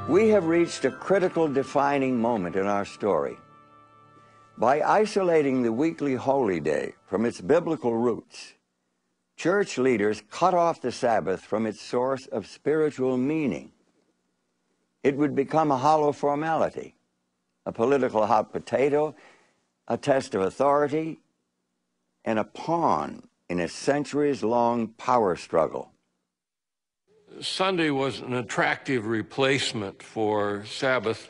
We have reached a critical defining moment in our story. By isolating the weekly holy day from its biblical roots, church leaders cut off the Sabbath from its source of spiritual meaning. It would become a hollow formality, a political hot potato, a test of authority, and a pawn in a centuries-long power struggle. Sunday was an attractive replacement for Sabbath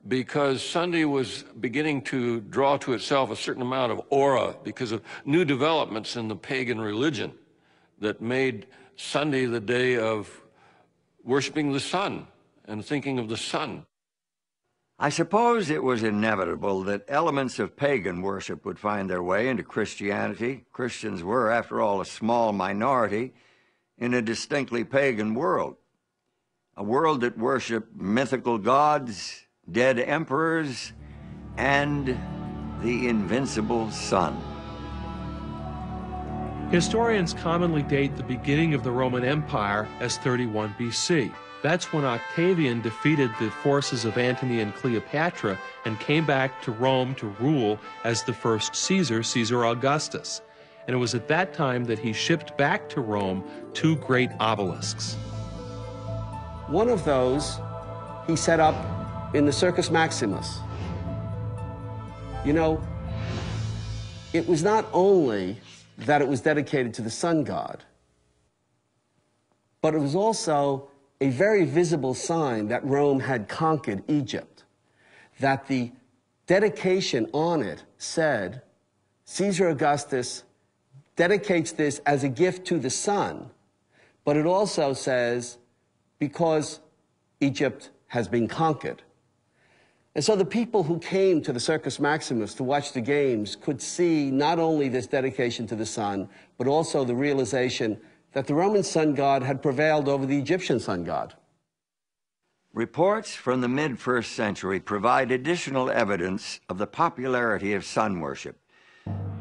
because Sunday was beginning to draw to itself a certain amount of aura because of new developments in the pagan religion that made Sunday the day of worshiping the sun and thinking of the sun. I suppose it was inevitable that elements of pagan worship would find their way into Christianity. Christians were, after all, a small minority in a distinctly pagan world, a world that worshiped mythical gods, dead emperors, and the invincible sun. Historians commonly date the beginning of the Roman Empire as 31 BC. That's when Octavian defeated the forces of Antony and Cleopatra and came back to Rome to rule as the first Caesar, Caesar Augustus. And it was at that time that he shipped back to Rome 2 great obelisks. One of those he set up in the Circus Maximus. You know, it was not only that it was dedicated to the sun god, but it was also a very visible sign that Rome had conquered Egypt, that the dedication on it said, Caesar Augustus dedicates this as a gift to the sun, but it also says, because Egypt has been conquered. And so the people who came to the Circus Maximus to watch the games could see not only this dedication to the sun, but also the realization that the Roman sun god had prevailed over the Egyptian sun god. Reports from the mid-1st century provide additional evidence of the popularity of sun worship.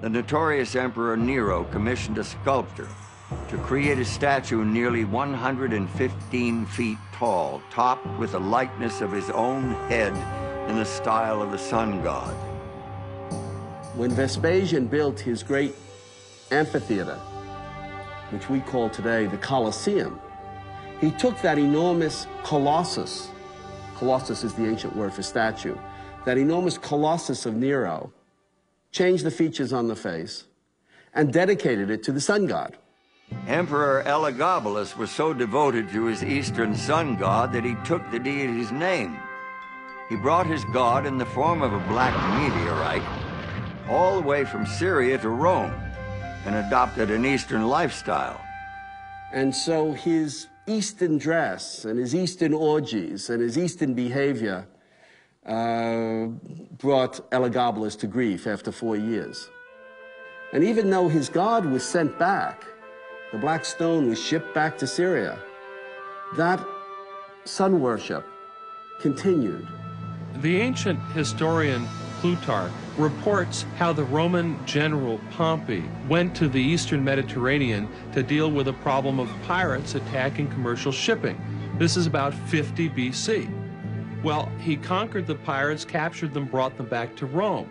The notorious Emperor Nero commissioned a sculptor to create a statue nearly 115 feet tall, topped with a likeness of his own head in the style of the sun god. When Vespasian built his great amphitheater, which we call today the Colosseum, he took that enormous colossus is the ancient word for statue, that enormous colossus of Nero, changed the features on the face, and dedicated it to the sun god. Emperor Elagabalus was so devoted to his eastern sun god that he took the deity's name. He brought his god in the form of a black meteorite all the way from Syria to Rome and adopted an Eastern lifestyle. And so his Eastern dress and his Eastern orgies and his Eastern behavior brought Elagabalus to grief after 4 years. And even though his god was sent back, the black stone was shipped back to Syria, that sun worship continued. The ancient historian Plutarch reports how the Roman general Pompey went to the eastern Mediterranean to deal with a problem of pirates attacking commercial shipping. This is about 50 BC. Well, he conquered the pirates, captured them, brought them back to Rome.